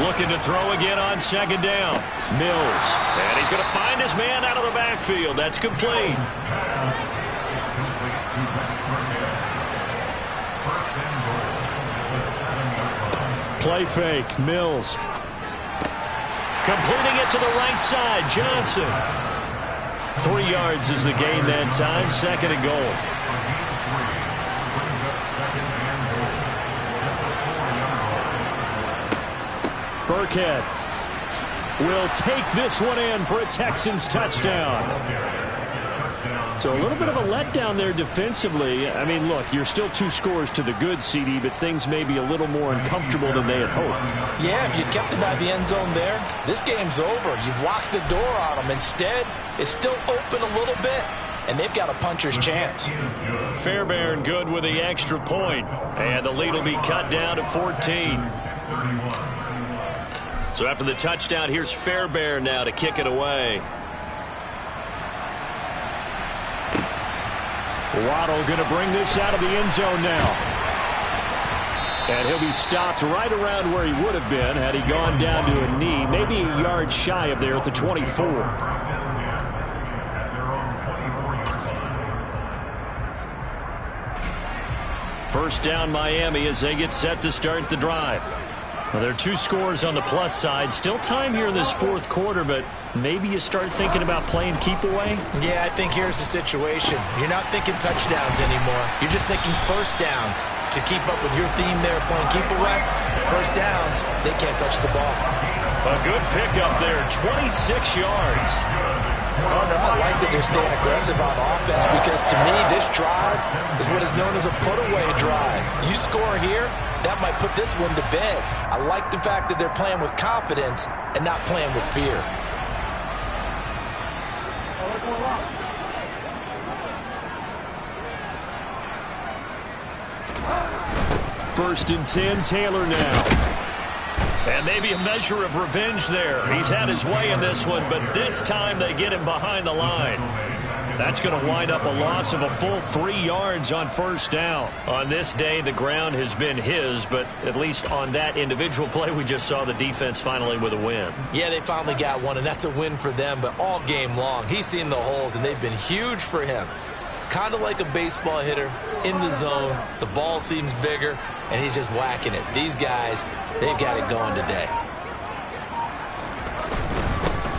Looking to throw again on 2nd down. Mills. And he's going to find his man out of the backfield. That's complete. Play fake. Mills. Completing it to the right side. Johnson. 3 yards is the gain that time. 2nd and goal. Burkhead will take this one in for a Texans touchdown. So a little bit of a letdown there defensively. I mean, look, you're still 2 scores to the good, CD, but things may be a little more uncomfortable than they had hoped. Yeah, if you kept them out of the end zone there, this game's over. You've locked the door on them. Instead, it's still open a little bit, and they've got a puncher's chance. Fairbairn good with the extra point, and the lead will be cut down to 14. So after the touchdown, here's Fairbairn now to kick it away. Waddle going to bring this out of the end zone now. And he'll be stopped right around where he would have been had he gone down to a knee, maybe a yard shy of there at the 24. First down Miami as they get set to start the drive. Well, there are 2 scores on the plus side. Still time here in this 4th quarter, but maybe you start thinking about playing keep away? Yeah, I think here's the situation. You're not thinking touchdowns anymore. You're just thinking 1st downs. To keep up with your theme there playing keep away, 1st downs, they can't touch the ball. A good pickup there, 26 yards. Oh, no, I like that they're staying aggressive on offense because, to me, this drive is what is known as a put-away drive. You score here, that might put this one to bed. I like the fact that they're playing with confidence and not playing with fear. First and 10, Taylor now. And maybe a measure of revenge there. He's had his way in this one, but this time they get him behind the line. That's going to wind up a loss of a full 3 yards on 1st down. On this day, the ground has been his, but at least on that individual play, we just saw the defense finally with a win. Yeah, they finally got one, and that's a win for them, but all game long, he's seen the holes, and they've been huge for him. Kind of like a baseball hitter in the zone. The ball seems bigger, and he's just whacking it. These guys, they've got it going today.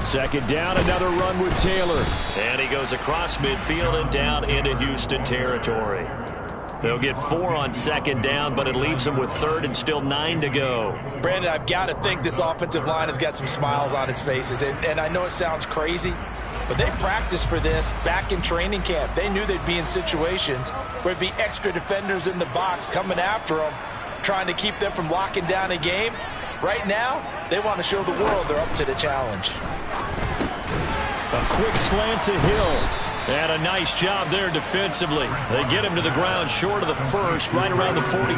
Second down, another run with Taylor. And he goes across midfield and down into Houston territory. They'll get 4 on second down, but it leaves them with third and still 9 to go. Brandon, I've got to think this offensive line has got some smiles on its faces. And I know it sounds crazy, but they practiced for this back in training camp. They knew they'd be in situations where there'd be extra defenders in the box coming after them, trying to keep them from locking down a game. Right now, they want to show the world they're up to the challenge. A quick slant to Hill. And a nice job there defensively. They get him to the ground short of the first, right around the 42.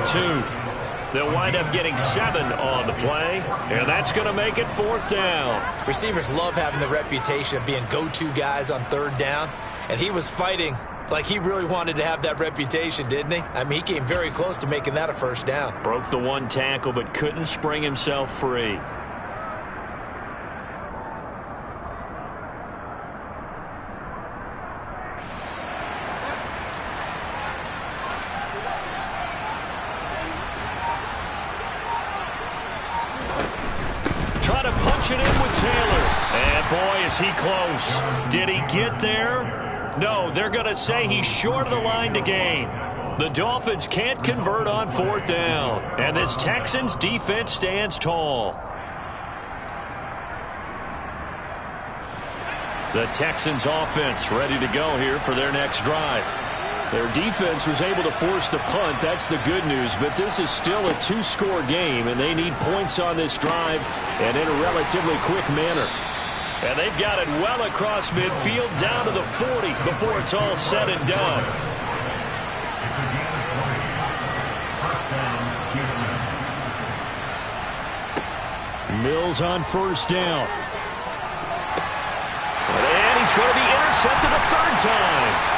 They'll wind up getting 7 on the play, and that's going to make it 4th down. Receivers love having the reputation of being go-to guys on 3rd down, and he was fighting like he really wanted to have that reputation, didn't he? I mean, he came very close to making that a 1st down. Broke the 1 tackle, but couldn't spring himself free. It in with Taylor. And boy, is he close. Did he get there? No, they're going to say he's short of the line to gain. The Dolphins can't convert on 4th down. And this Texans defense stands tall. The Texans offense ready to go here for their next drive. Their defense was able to force the punt. That's the good news. But this is still a 2-score game, and they need points on this drive and in a relatively quick manner. And they've got it well across midfield down to the 40 before it's all said and done. Mills on 1st down. And he's going to be intercepted a 3rd time.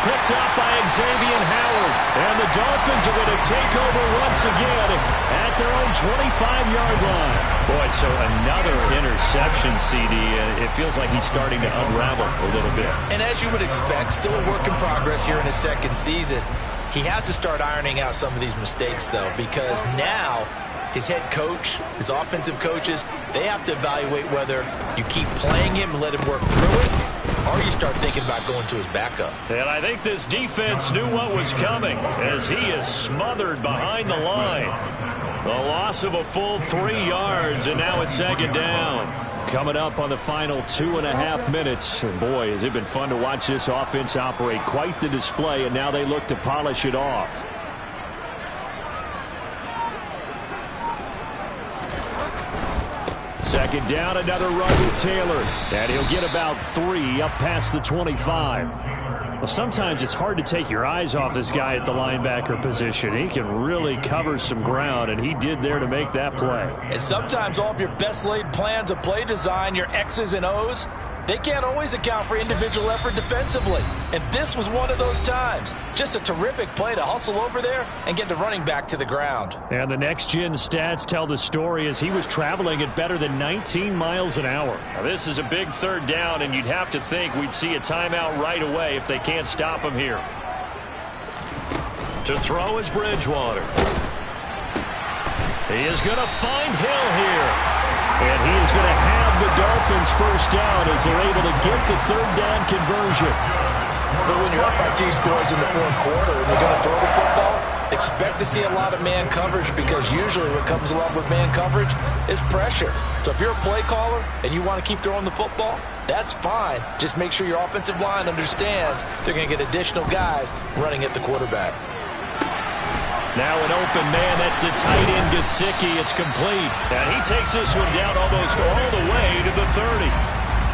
Picked up by Xavier Howard. And the Dolphins are going to take over once again at their own 25-yard line. Boy, so another interception, CD. It feels like he's starting to unravel a little bit. And as you would expect, still a work in progress here in his 2nd season. He has to start ironing out some of these mistakes, though, because now his head coach, his offensive coaches, they have to evaluate whether you keep playing him and let him work through it, or you start thinking about going to his backup. And I think this defense knew what was coming as he is smothered behind the line. The loss of a full 3 yards, and now it's 2nd down. Coming up on the final 2.5 minutes. And boy, has it been fun to watch this offense operate. Quite the display, and now they look to polish it off. Second down, another run with Taylor. And he'll get about 3 up past the 25. Well, sometimes it's hard to take your eyes off this guy at the linebacker position. He can really cover some ground, and he did there to make that play. And sometimes all of your best laid plans of play design, your X's and O's, they can't always account for individual effort defensively. And this was one of those times. Just a terrific play to hustle over there and get the running back to the ground. And the next-gen stats tell the story as he was traveling at better than 19 miles an hour. Now, this is a big 3rd down, and you'd have to think we'd see a timeout right away if they can't stop him here. To throw is Bridgewater. He is going to find Hill here. And he is going to have the Dolphins 1st down as they're able to get the 3rd down conversion. But when you're up by 2 scores in the 4th quarter and you're going to throw the football, expect to see a lot of man coverage, because usually what comes along with man coverage is pressure. So if you're a play caller and you want to keep throwing the football, that's fine. Just make sure your offensive line understands they're going to get additional guys running at the quarterback. Now an open man, that's the tight end Gesicki. It's complete. And he takes this one down almost all the way to the 30.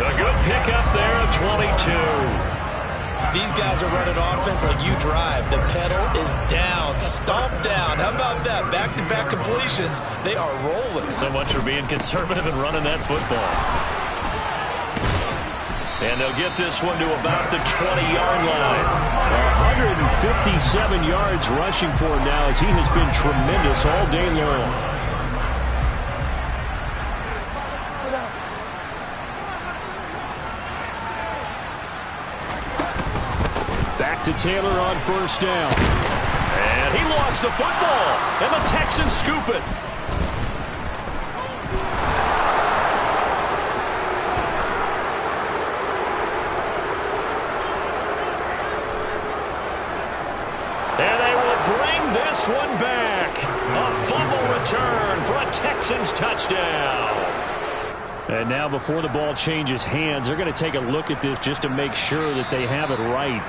A good pickup there of 22. These guys are running offense like you drive. The pedal is down, stomped down. How about that? Back-to-back completions. They are rolling. So much for being conservative and running that football. And they'll get this one to about the 20-yard line. 157 yards rushing for him now as he has been tremendous all day long. Back to Taylor on 1st down. And he lost the football. And the Texans scoop it. one back. A fumble return for a Texans touchdown. And now before the ball changes hands, they're going to take a look at this just to make sure that they have it right.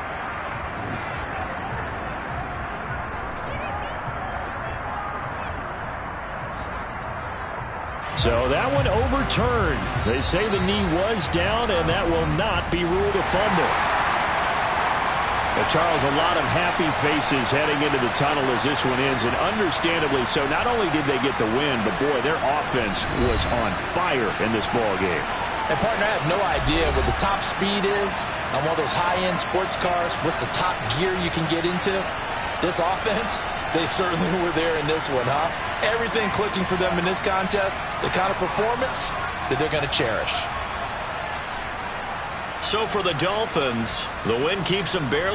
So that one overturned. They say the knee was down, and that will not be ruled a fumble. But Charles, a lot of happy faces heading into the tunnel as this one ends, and understandably so. Not only did they get the win, but boy, their offense was on fire in this ball game. And partner, I have no idea what the top speed is on one of those high-end sports cars. What's the top gear you can get into? This offense, they certainly were there in this one, huh? Everything clicking for them in this contest, the kind of performance that they're going to cherish. So for the Dolphins, the win keeps them barely